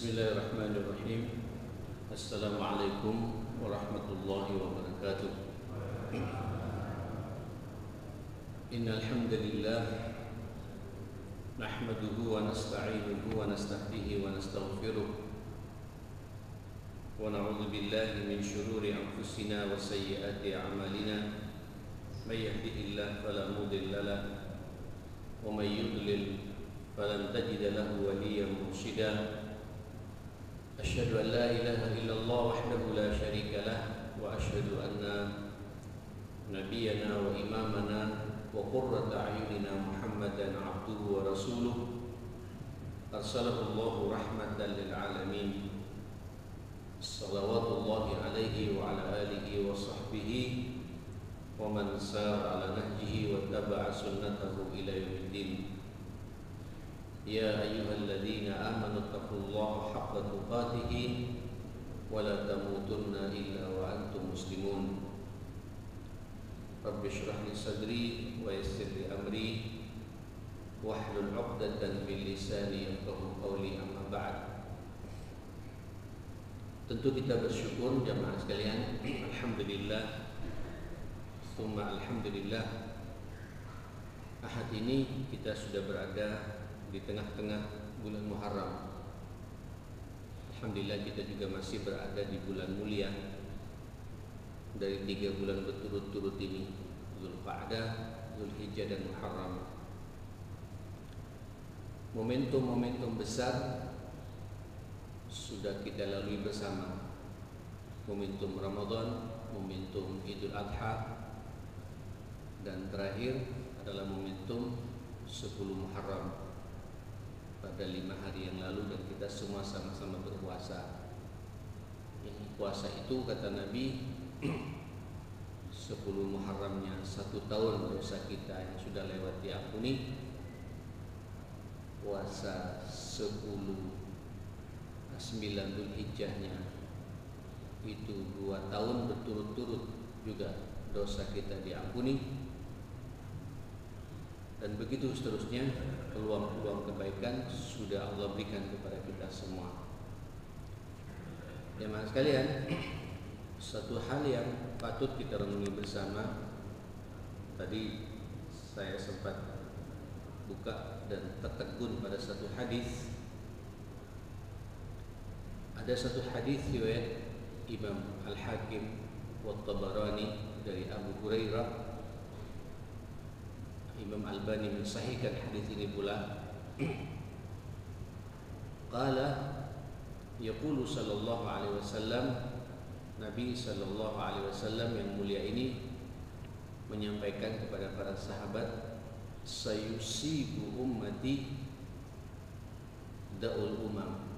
Bismillahirrahmanirrahim. Assalamualaikum warahmatullahi wabarakatuh. Innal hamdalillah nahmaduhu wa nasta'inuhu wa nastahdihi wa nastaghfiruh wa na'udzu billahi min shururi anfusina wa sayyiati a'malina. May yahdihillahu fala mudilla lahu wa may yudlil falan tajida lahu waliyyan mursyida. Asyhadu an la ilaha illallah wahdahu la syarika lah wa asyhadu anna nabiyyana wa imamana wa qurrata a'yunina Muhammadan abduhu wa rasuluh arsalahu Allahu rahmatan lil alamin. Shalawatullahi alaihi wa ala alihi wa sahbihi wa man sara ala nahjihi wa taba'a sunnatahu ila yaumiddin. Ya ayyuhalladzina amanu taqullaha haqqa tuqatih wa la tamutunna illa wa antum muslimun. Rabbi shrah li sadri wa yassir li amri wahlul 'uqdatam min lisani yafqahu qawli, amma ba'd. Tentu kita bersyukur jamaah sekalian, alhamdulillah summa alhamdulillah, ahad ini kita sudah berada di tengah-tengah bulan Muharram. Alhamdulillah kita juga masih berada di bulan mulia dari 3 bulan berturut-turut ini, Dzulqa'dah, Dzulhijjah dan Muharram. Momentum-momentum besar sudah kita lalui bersama. Momentum Ramadan, momentum Idul Adha, dan terakhir adalah momentum 10 Muharram pada 5 hari yang lalu, dan kita semua sama-sama berpuasa. Ini puasa itu kata Nabi 10 Muharramnya 1 tahun dosa kita yang sudah lewat diampuni. Puasa 9 Dzulhijjahnya itu 2 tahun berturut-turut juga dosa kita diampuni. Dan begitu seterusnya, peluang-peluang kebaikan sudah Allah berikan kepada kita semua. Jemaah sekalian, satu hal yang patut kita renungi bersama. Tadi saya sempat buka dan tertegun pada satu hadis. Ada satu hadis riwayat Imam Al-Hakim wa Tabarani dari Abu Hurairah. Imam Albani mensahihkan hadis ini pula. Qala yaqulu sallallahu alaihi wasallam, Nabi sallallahu alaihi wasallam yang mulia ini menyampaikan kepada para sahabat, sayusibu ummati daul umam,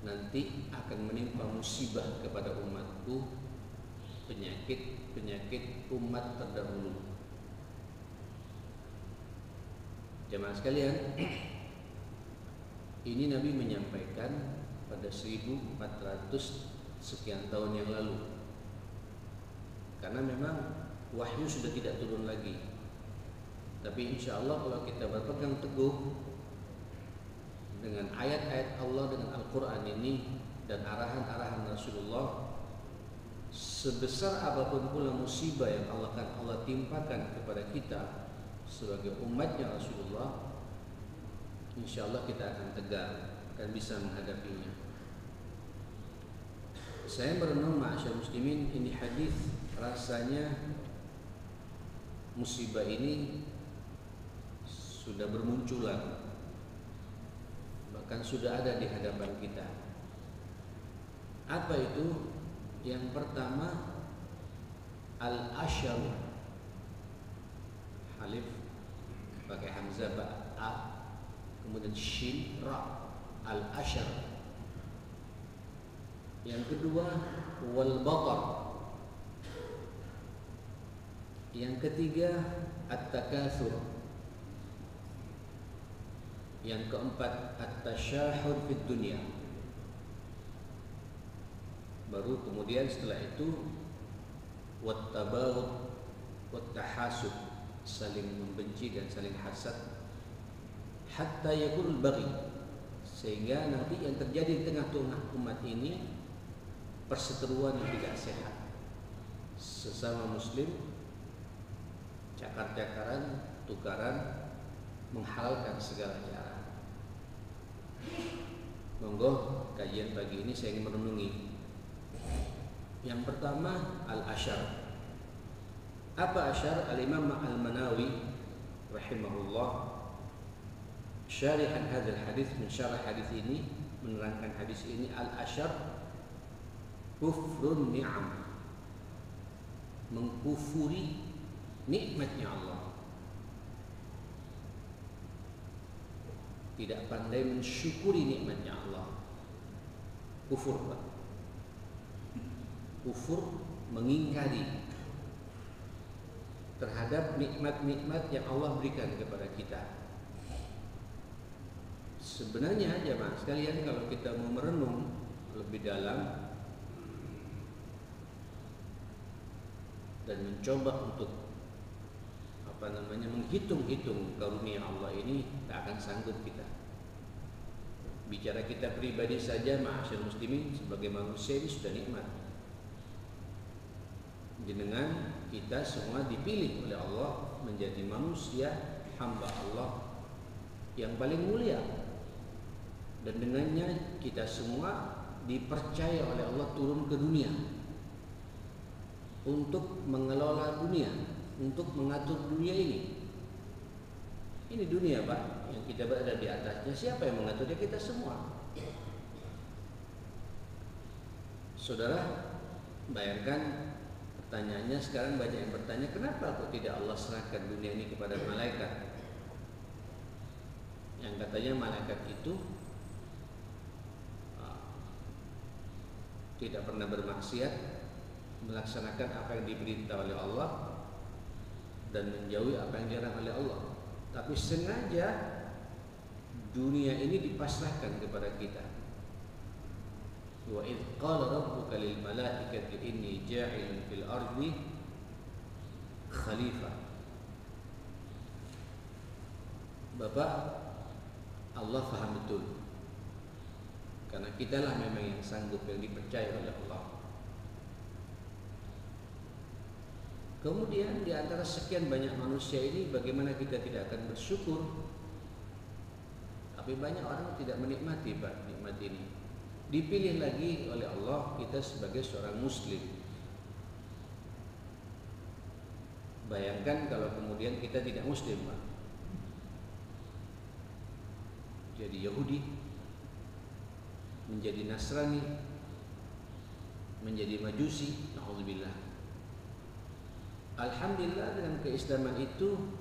nanti akan menimpa musibah kepada umatku penyakit umat terdahulu. Jemaah sekalian, ini Nabi menyampaikan pada 1400 sekian tahun yang lalu. Karena memang wahyu sudah tidak turun lagi. Tapi insya Allah kalau kita berpegang teguh dengan ayat-ayat Allah, dengan Al-Quran ini dan arahan-arahan Rasulullah, sebesar apapun pula musibah yang Allah timpakan kepada kita sebagai umatnya Rasulullah, insya Allah kita akan tegar, akan bisa menghadapinya. Saya merenung, ma'asyar muslimin, ini hadis rasanya musibah ini sudah bermunculan, bahkan sudah ada di hadapan kita. Apa itu? Yang pertama, al-asyar, alif pakai hamzah a, kemudian shin ra, al-asyar. Yang kedua, wal batar. Yang ketiga, at-takatsur. Yang keempat, at-tasyahud fid dunya. Baru kemudian setelah itu wat tabaghud wat tahasud, saling membenci dan saling hasad, hatta yakul baghi, sehingga nanti yang terjadi di tengah-tengah umat ini perseteruan yang tidak sehat, sesama muslim cakar-cakaran, tukaran, menghalalkan segala cara. Monggo kajian pagi ini saya ingin merenungi. Yang pertama, al-asyar. Apa asyar? Al-Imam Al-Manawi rahimahullah syarihan hadis hadis, mensyarah hadis ini, menerangkan hadis ini, al-asyar kufrun ni'am, mengkufuri nikmatnya Allah, tidak pandai mensyukuri nikmatnya Allah. Kufur, Pak. Kufur mengingkari terhadap nikmat-nikmat yang Allah berikan kepada kita. Sebenarnya jemaah sekalian, kalau kita mau merenung lebih dalam dan mencoba untuk menghitung-hitung karunia Allah ini, tak akan sanggup kita. Bicara kita pribadi saja, ma'asyar muslimin, sebagai manusia ini sudah nikmat. Dengan kita semua dipilih oleh Allah menjadi manusia hamba Allah yang paling mulia, dan dengannya kita semua dipercaya oleh Allah turun ke dunia untuk mengelola dunia, untuk mengatur dunia ini. Ini dunia, Pak, yang kita berada di atasnya. Siapa yang mengaturnya? Kita semua. Saudara, bayangkan pertanyaannya sekarang banyak yang bertanya, kenapa kok tidak Allah serahkan dunia ini kepada malaikat? Yang katanya malaikat itu tidak pernah bermaksiat, melaksanakan apa yang diperintah oleh Allah dan menjauhi apa yang dilarang oleh Allah. Tapi sengaja dunia ini dipasrahkan kepada kita. Wa idz qala rabbuka lil malaikati inni ja'ilun fil ardi khalifah. Bapak, Allah faham betul, karena kitalah memang yang sanggup, yang dipercaya oleh Allah. Kemudian di antara sekian banyak manusia ini, bagaimana kita tidak akan bersyukur? Tapi banyak orang tidak menikmati, Pak, nikmat ini. Dipilih lagi oleh Allah kita sebagai seorang muslim. Bayangkan kalau kemudian kita tidak muslim, Pak. Jadi Yahudi, menjadi Nasrani, menjadi Majusi, na'udzubillah. Alhamdulillah, dengan keislaman itu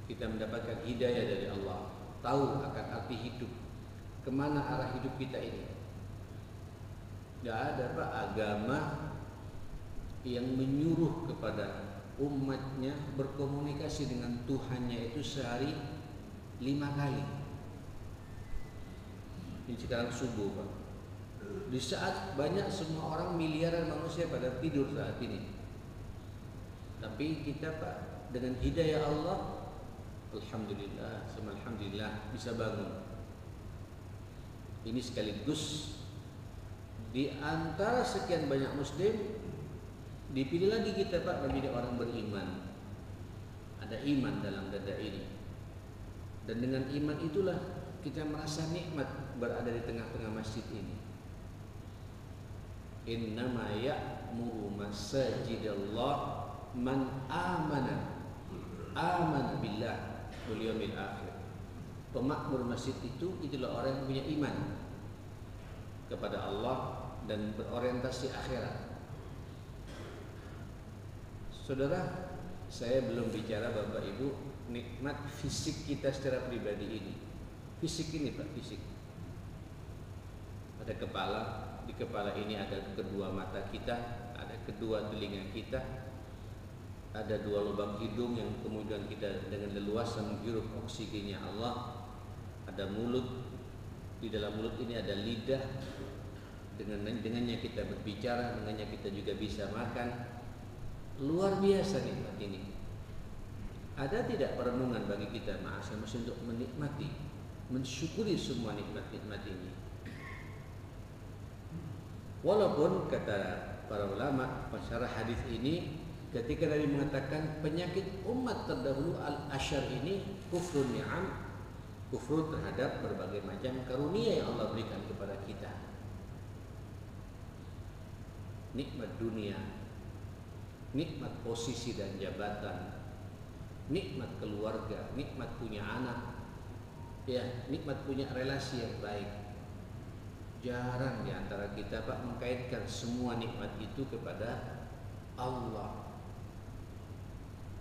kita mendapatkan hidayah dari Allah, tahu akan arti hidup, kemana arah hidup kita ini. Tidak ada, Pak, agama yang menyuruh kepada umatnya berkomunikasi dengan Tuhannya itu sehari 5 kali. Ini sekarang subuh, Pak. Di saat banyak semua orang, miliaran manusia pada tidur saat ini. Tapi kita, Pak, dengan hidayah Allah, alhamdulillah, alhamdulillah bisa bangun. Ini sekaligus di antara sekian banyak muslim, dipilih lagi kita, Pak, menjadi orang beriman. Ada iman dalam dada ini. Dan dengan iman itulah kita merasa nikmat berada di tengah-tengah masjid ini. Innama ya'muru masajidallah man amana billah wal yawmil akhir. Pemakmur masjid itulah orang yang punya iman kepada Allah dan berorientasi akhirat. Saudara, saya belum bicara, Bapak Ibu, nikmat fisik kita secara pribadi ini. Fisik ini, Pak, fisik. Ada kepala, di kepala ini ada kedua mata kita, ada kedua telinga kita, ada 2 lubang hidung yang kemudian kita dengan leluasa menghirup oksigennya Allah. Ada mulut, di dalam mulut ini ada lidah, dengannya kita berbicara, dengannya kita juga bisa makan. Luar biasa nikmat ini. Ada tidak perenungan bagi kita, ma'asyar muslim, untuk menikmati mensyukuri semua nikmat-nikmat ini. Walaupun kata para ulama pensyarah hadis ini, ketika Nabi mengatakan penyakit umat terdahulu al-asyar ini kufrun ni'am, kufur terhadap berbagai macam karunia yang Allah berikan kepada kita. Nikmat dunia, nikmat posisi dan jabatan, nikmat keluarga, nikmat punya anak, ya, nikmat punya relasi yang baik. Jarang di antara kita Pak mengkaitkan semua nikmat itu kepada Allah.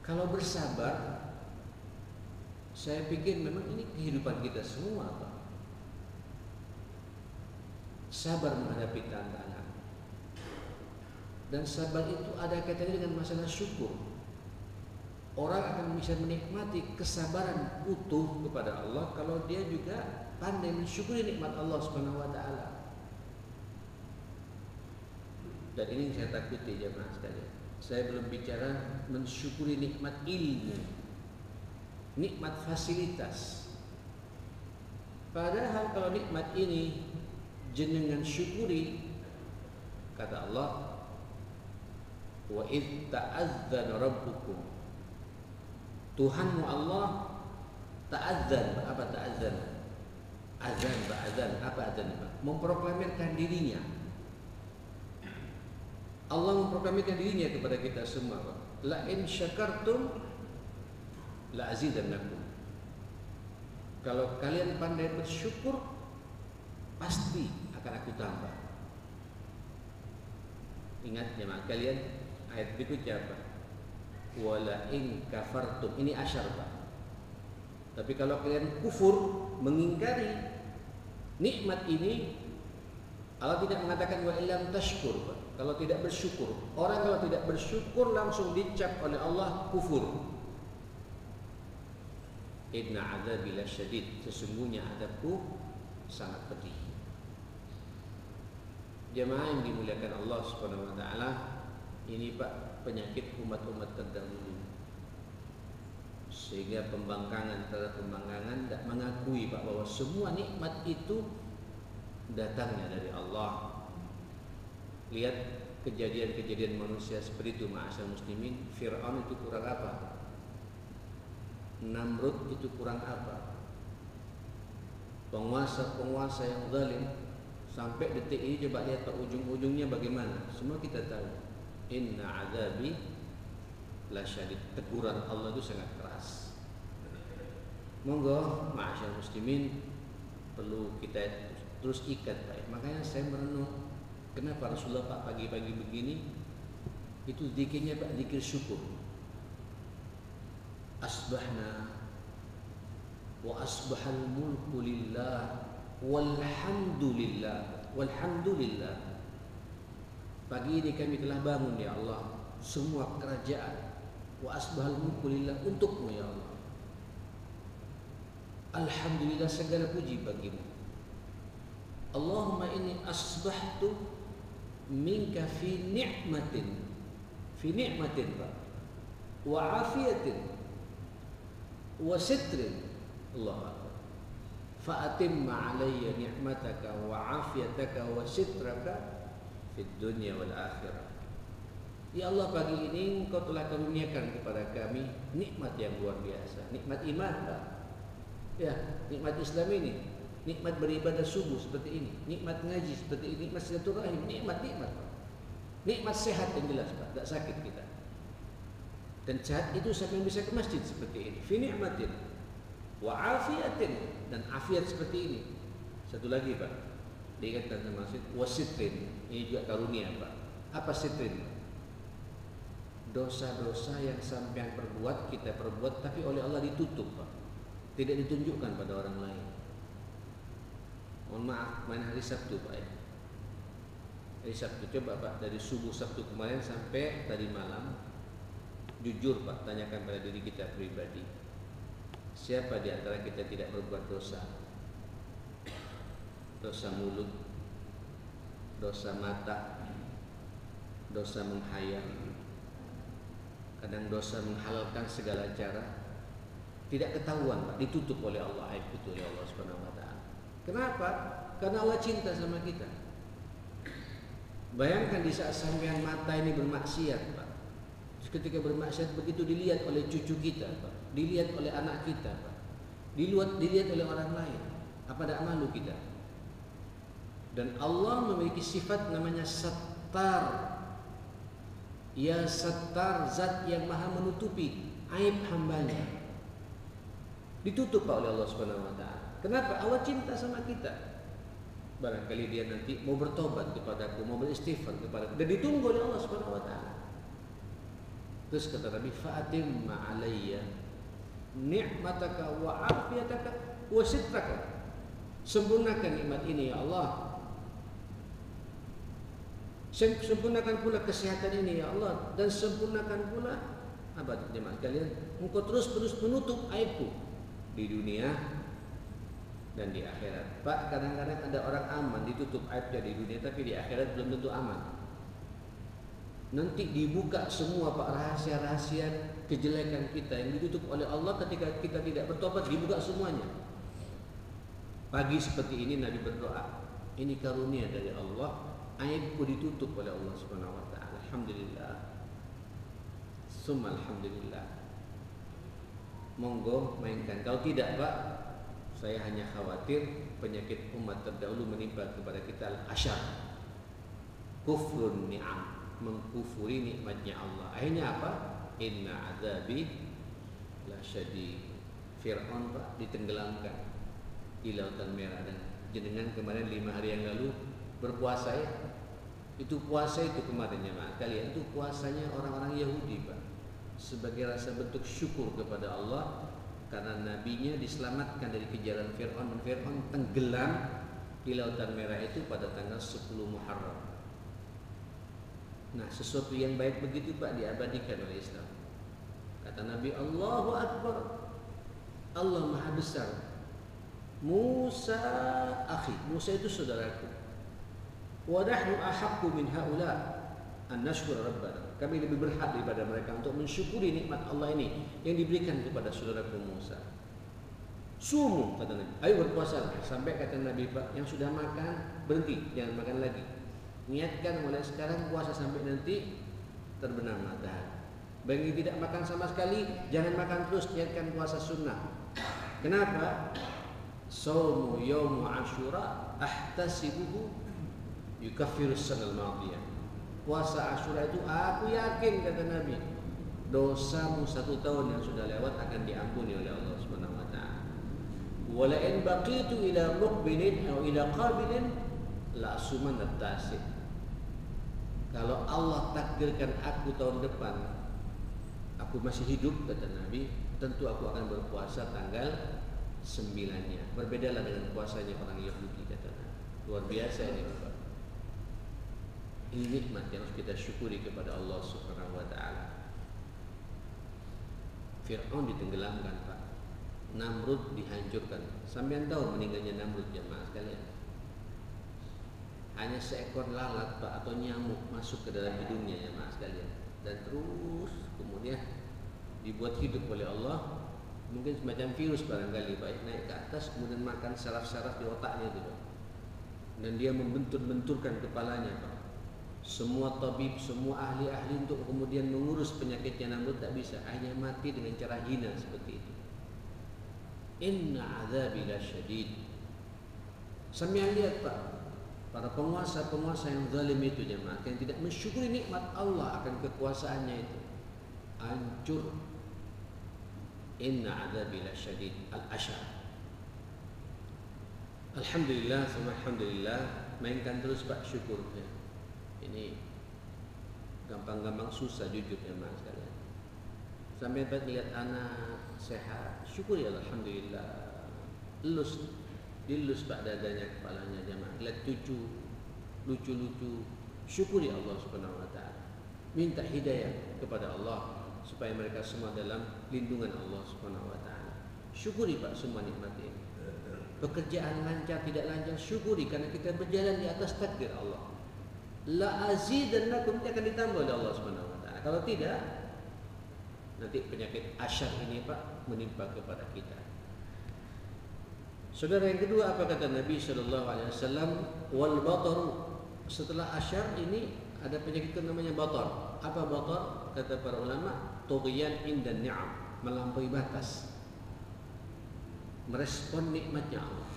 Kalau bersabar, saya pikir memang ini kehidupan kita semua Pak. Sabar menghadapi tantangan. Dan sabar itu ada kaitannya dengan masalah syukur. Orang akan bisa menikmati kesabaran utuh kepada Allah kalau dia juga pandai mensyukuri nikmat Allah Subhanahu wa taala. Dan ini yang saya takuti jemaah sekalian. Saya belum bicara mensyukuri nikmat ilmu, nikmat fasilitas. Padahal kalau nikmat ini jenengan syukuri, kata Allah, wa id ta'adzana rabbukum, Tuhanmu Allah ta'adzan. Apa ta'adzan? Azan, ba'adzan. Apa azan? Memproklamirkan dirinya. Allah memproklamirkan dirinya kepada kita semua. La in syakartum la azidannakum. Kalau kalian pandai bersyukur, pasti akan aku tambah. Ingat jemaah kalian, ayat berikutnya apa? Wala in kafartum. Ini asyar Pak. Tapi kalau kalian kufur, mengingkari nikmat ini, Allah tidak mengatakan wa illam tashkur Pak. Kalau tidak bersyukur, orang kalau tidak bersyukur langsung dicap oleh Allah kufur. Inna adzabi lasyadid, sesungguhnya adabku sangat pedih. Jemaah yang dimuliakan Allah Subhanahu wa taala, ini Pak penyakit umat-umat terdahulu. Sehingga pembangkangan terhadap pembangkangan tidak mengakui Pak bahwa semua nikmat itu datangnya dari Allah. Lihat kejadian-kejadian manusia seperti itu ma'asyar muslimin. Fir'aun itu kurang apa? Namrud itu kurang apa? Penguasa-penguasa yang zalim. Sampai detik ini coba lihat Pak ujung-ujungnya bagaimana. Semua kita tahu. Inna azabi lasyadid. Teguran Allah itu sangat keras. Monggo ma'asyar muslimin perlu kita terus ikat Pak. Makanya saya merenung, kenapa Rasulullah Pak pagi-pagi begini itu zikirnya Pak zikir syukur. Asbahna wa asbahal mulku lillah walhamdulillah. Walhamdulillah. Pagi ini kami telah bangun ya Allah, semua kerajaan wa asbahal mulku lillah untukmu ya Allah. Alhamdulillah, segala puji bagimu. Allahumma inni asbahtu minka fi ni'matin Pak, wa afiyatin wa sitrin. Allah Akbar. Fa'atimma alayya ni'mataka wa afiyataka wa sitraka fid dunya wal akhirah. Ya Allah, pagi ini Engkau telah karuniakan kepada kami nikmat yang luar biasa. Nikmat iman Pak. Ya, nikmat Islam ini, nikmat beribadah subuh seperti ini, nikmat ngaji seperti ini, nikmat silaturahim, nikmat Pak. Nikmat sehat yang jelas Pak, tidak sakit kita. Dan sehat itu siapa yang bisa ke masjid seperti ini? Fi ni'matin wa afiyatin, dan afiat seperti ini. Satu lagi Pak, diingatkan sama masjid wasitrin, ini juga karunia Pak. Apa sitrin? Dosa-dosa yang sampean perbuat, kita perbuat, tapi oleh Allah ditutup Pak, tidak ditunjukkan pada orang lain. Mohon maaf, main hari Sabtu Pak ya. Hari Sabtu, coba Pak dari subuh Sabtu kemarin sampai tadi malam, jujur Pak, tanyakan pada diri kita pribadi, siapa di antara kita tidak berbuat dosa? Dosa mulut, dosa mata, dosa menghayal, kadang dosa menghalalkan segala cara. tidak ketahuan Pak, ditutup oleh Allah, aib itu oleh Allah Subhanahu wa taala. Kenapa? Karena Allah cinta sama kita. Bayangkan di saat sampean mata ini bermaksiat Pak, ketika bermaksiat begitu dilihat oleh cucu kita Pak, dilihat oleh anak kita Pak, dilihat oleh orang lain, apa tidak malu kita? Dan Allah memiliki sifat namanya Sattar. Ya Sattar, zat yang maha menutupi aib hambanya. Ditutup Pak oleh Allah Subhanahu wa taala. Kenapa? Allah cinta sama kita. Barangkali dia nanti mau bertobat kepadaku, mau beristighfar kepadaku, dan ditunggu oleh Allah Subhanahu wa taala. Terus kata Nabi, fa'atimma alayya ni'mataka wa afiyataka wa sitraka. Sempurnakan nikmat ini ya Allah. Sempurnakan pula kesehatan ini ya Allah, dan sempurnakan pula apa jemaah kalian, engkau terus menutup aibku di dunia dan di akhirat. Pak, kadang-kadang ada orang aman ditutup aibnya di dunia, tapi di akhirat belum tentu aman. Nanti dibuka semua Pak, rahasia-rahasia kejelekan kita yang ditutup oleh Allah ketika kita tidak bertobat, dibuka semuanya. Pagi seperti ini Nabi berdoa, ini karunia dari Allah, aibku ditutup oleh Allah Subhanahu wa taala. Alhamdulillah. Summa alhamdulillah. Monggo mainkan. Kalau tidak Pak, saya hanya khawatir penyakit umat terdahulu menimpa kepada kita al-asyar. Kufrun ni'am, mengkufuri nikmatnya Allah. Akhirnya apa? Inna azabi la syadid. Fir'aun Pak ditenggelamkan di Lautan Merah, dan jenengan kemarin 5 hari yang lalu berpuasa ya. Itu puasa itu kemarin ya Pak, kalian itu puasanya orang-orang Yahudi Pak, sebagai rasa bentuk syukur kepada Allah karena nabinya diselamatkan dari kejaran Fir'aun, dan Fir'aun tenggelam di Lautan Merah itu pada tanggal 10 Muharram. Nah, sesuatu yang baik begitu Pak diabadikan oleh Islam. Kata Nabi, Allahu Akbar, Allah Maha Besar. Musa akhi, Musa itu saudaraku. Wa nahnu ahaqqu min haula an nashkura rabbana. Kami lebih berhak daripada mereka untuk mensyukuri nikmat Allah ini yang diberikan kepada saudaraku Musa. Sumu, kata Nabi, ayo berpuasa. Sampai kata Nabi Pak, yang sudah makan berhenti, jangan makan lagi. Niatkan mulai sekarang puasa sampai nanti terbenam matahari. Bagi tidak makan sama sekali, jangan makan terus, niatkan puasa sunnah. Kenapa? Saumu yaumu Asyura ahtasibuhu yukaffirus sanal madiyah. Puasa Asyura itu aku yakin, kata Nabi, dosamu 1 tahun yang sudah lewat akan diampuni oleh Allah Subhanahu wa taala. Wa la in baqitu ila muqbilin aw ila qabilin la asuman at-tasi. Kalau Allah takdirkan aku tahun depan aku masih hidup, kata Nabi, tentu aku akan berpuasa tanggal 9-nya. Berbedalah dengan puasanya orang Yahudi, kata Nabi. Luar biasa ini Bapak. Ini nikmat yang harus kita syukuri kepada Allah Subhanahu wa taala. Fir'aun ditenggelamkan Pak, Namrud dihancurkan. Sampean tahu meninggalnya Namrud jemaah sekalian? Hanya seekor lalat Pak, atau nyamuk masuk ke dalam hidungnya jemaah sekalian, dan terus kemudian dibuat hidup oleh Allah. Mungkin semacam virus barangkali Pak, naik ke atas kemudian makan saraf-saraf di otaknya itu Pak, dan dia membentur-benturkan kepalanya Pak. Semua tabib, semua ahli-ahli untuk kemudian mengurus penyakitnya Namrud tak bisa, hanya mati dengan cara hina seperti itu. Inna azabi lasyadid. Sampeyan lihat Pak, para penguasa-penguasa yang zalim itu jemaah, yang tidak mensyukuri nikmat Allah akan kekuasaannya itu, hancur. Inna azabi lasyadid al-asyar. Alhamdulillah, alhamdulillah. Mainkan terus Pak syukur ya. Ini gampang-gampang susah jujur ya Mas sekalian. Sampai dapat lihat anak sehat, syukur ya alhamdulillah. Dilus Pak dadanya, kepalanya jemaah. Lihat cucu lucu-lucu, syukuri Allah Subhanahu wa taala. Minta hidayah kepada Allah supaya mereka semua dalam lindungan Allah Subhanahu wa taala. Syukuri Pak semua nikmat ini. Pekerjaan lancar tidak lancar, syukuri karena kita berjalan di atas takdir Allah. La azidannakum, akan ditambah oleh Allah Subhanahu wa taala. Kalau tidak, nanti penyakit asyar ini Pak menimpa kepada kita. Saudara, yang kedua apa kata Nabi sallallahu alaihi wasallam? Wal batar. Setelah asyar ini ada penyakit namanya batar. Apa batar? Kata para ulama, tughyan inda ni'am, melampaui batas. Merespon nikmatnya Allah.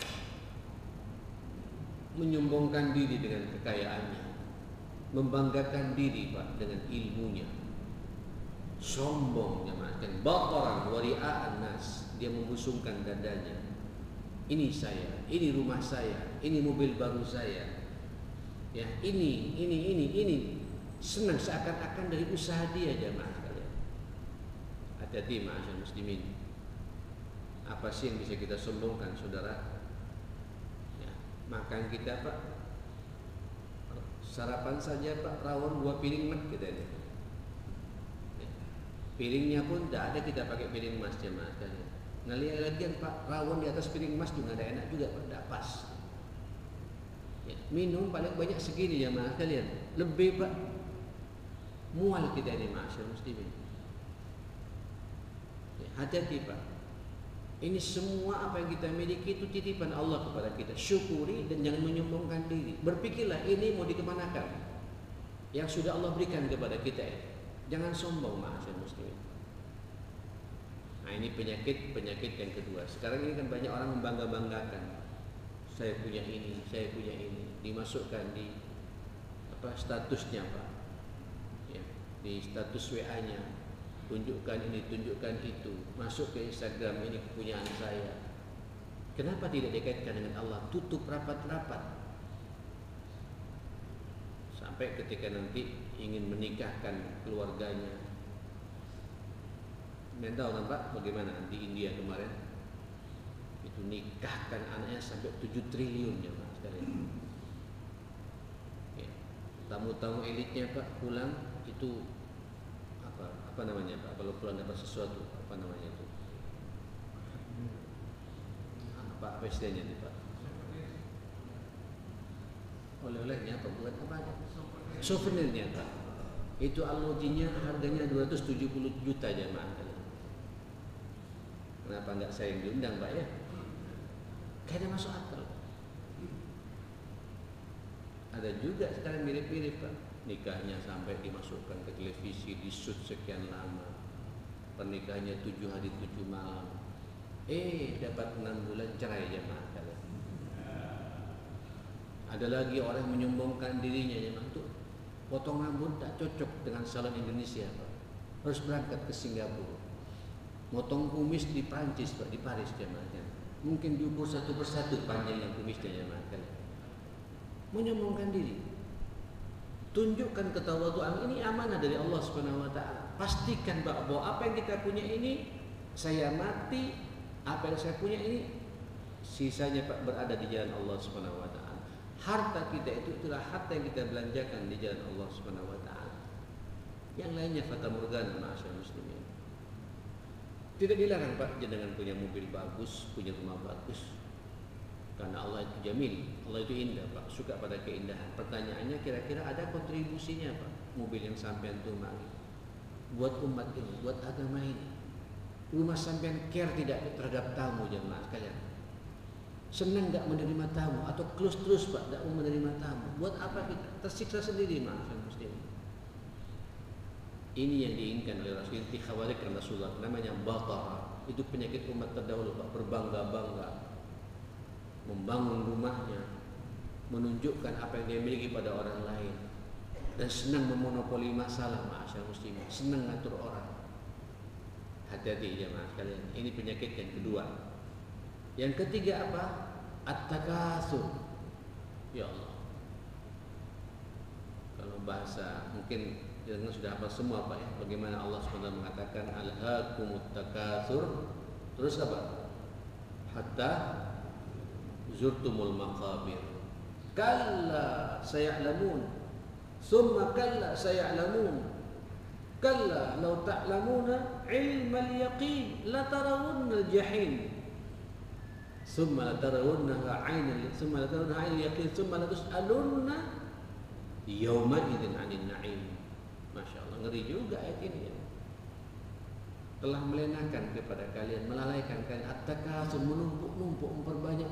Menyombongkan diri dengan kekayaannya, membanggakan diri Pak dengan ilmunya. Sombong jemaahkan, bataran wari'a'an nas, dia membusungkan dadanya. Ini saya, ini rumah saya, ini mobil baru saya. Ya, ini senang seakan-akan dari usaha dia jemaah sekalian. Hati-hati ma'asyar muslimin. Apa sih yang bisa kita sombongkan, saudara? Ya, makan kita Pak, sarapan saja Pak, rawon 2 piring mak kita ini. Ya, piringnya pun tidak ada kita pakai piring emas jemaah sekalian. Ngelihat lagi Pak, rawon di atas piring emas juga ada enak juga Pak, tidak pas. Ya, minum paling banyak segini jemaah sekalian, lebih Pak, mual kita ini ma'asyar muslimin. Ya, hati-hati Pak. Ini semua apa yang kita miliki itu titipan Allah kepada kita. Syukuri dan jangan menyombongkan diri. Berpikirlah ini mau dikemanakan yang sudah Allah berikan kepada kita. Jangan sombong ma'asyar muslimin. Nah, ini penyakit yang kedua. Sekarang ini kan banyak orang membangga-banggakan. Saya punya ini, saya punya ini. Dimasukkan di statusnya Pak. Ya, di status WA-nya. Tunjukkan ini, tunjukkan itu. Masuk ke Instagram, ini kepunyaan saya. Kenapa tidak dikaitkan dengan Allah? Tutup rapat-rapat. Sampai ketika nanti ingin menikahkan keluarganya. Anda tahu kan Pak bagaimana di India kemarin? Itu nikahkan anaknya sampai 7 triliun ya Pak sekalian. Ya. Tamu-tamu elitnya Pak pulang itu apa namanya Pak? Kalau pulang dapat sesuatu apa namanya itu? Apa istilahnya nih Pak? Oleh-olehnya apa? Buat apa? Souvenirnya Pak. Itu allojinya harganya 270 juta jemaah. Kenapa enggak saya yang diundang Pak ya? Kayaknya masuk akal. Ada juga sekarang mirip-mirip Pak. Nikahnya sampai dimasukkan ke televisi, di-shoot sekian lama. Pernikahannya 7 hari 7 malam. Dapat 6 bulan cerai jemaah kalian. Ada lagi orang menyombongkan dirinya jemaah itu potong rambut tak cocok dengan salon Indonesia Pak. Harus berangkat ke Singapura. Motong kumis di Prancis Pak, di Paris jemaahnya. Mungkin diukur satu persatu panjangnya kumisnya jemaah kalian. Menyombongkan diri. Tunjukkan ketawaduan ini amanah dari Allah Subhanahu wa taala. Pastikan bahwa apa yang kita punya ini saya mati, apa yang saya punya ini sisanya Pak berada di jalan Allah Subhanahu wa taala. Harta kita itulah harta yang kita belanjakan di jalan Allah Subhanahu wa taala. Yang lainnya fata morgana ma'asyar muslimin. Tidak dilarang Pak jenengan punya mobil bagus, punya rumah bagus. Karena Allah itu jamil, Allah itu indah Pak, suka pada keindahan. Pertanyaannya kira-kira ada kontribusinya Pak mobil yang sampean tumpangi buat umat ini, buat agama ini. Rumah sampean care tidak terhadap tamu jemaah sekalian. Senang enggak menerima tamu atau close terus Pak enggak mau menerima tamu. Buat apa kita tersiksa sendiri ma'asyar muslimin. Ini yang diinginkan oleh Rasul, dikhawatirkan Rasulullah, namanya batara. Itu penyakit umat terdahulu Pak, berbangga-bangga. Membangun rumahnya, menunjukkan apa yang dia miliki pada orang lain, dan senang memonopoli masalah ma'asyar muslimin, senang ngatur orang. Hati-hati jemaah sekalian, ini penyakit yang kedua. Yang ketiga apa? At-takatsur. Ya Allah. Kalau bahasa mungkin jangan sudah hafal semua Pak ya. Bagaimana Allah SWT mengatakan alhaakumut takatsur. Terus apa? Hatta zurtumul maqabir. Kalla saya'lamun. Summa kalla saya'lamun. Kalla law ta'lamuna ilmal yaqin la tarawunnal jahim. Summa la tarawunnaha 'ainal summa la tarawunnaha 'ainal yaqin summa la tus'alunna yawma idzin 'anil na'im. Masya Allah, ngeri juga ayat ini ya. telah melenakan kepada kalian, melalaikan kalian. At-takatsur, menumpuk-numpuk, memperbanyak.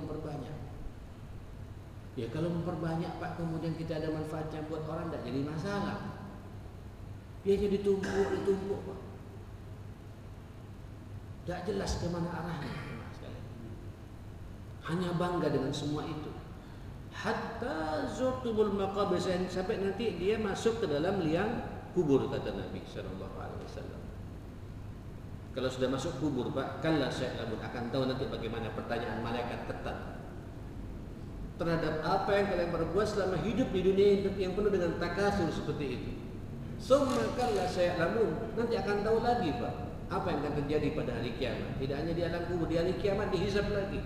Ya kalau memperbanyak Pak, kemudian kita ada manfaatnya buat orang, tidak jadi masalah. Biarnya ditumpuk Pak. Tidak jelas kemana arahnya. Hanya bangga dengan semua itu. Hatta zurtumul maqabir, sampai nanti dia masuk ke dalam liang kubur, kata Nabi sallallahu alaihi wasallam. Kalau sudah masuk kubur Pak, kalla sayalamun, akan tahu nanti bagaimana pertanyaan malaikat ketat terhadap apa yang kalian perbuat selama hidup di dunia yang penuh dengan takasur seperti itu. Summa kalla sayalamun, nanti akan tahu lagi Pak apa yang akan terjadi pada hari kiamat. Tidak hanya di alam kubur, di hari kiamat dihisab lagi.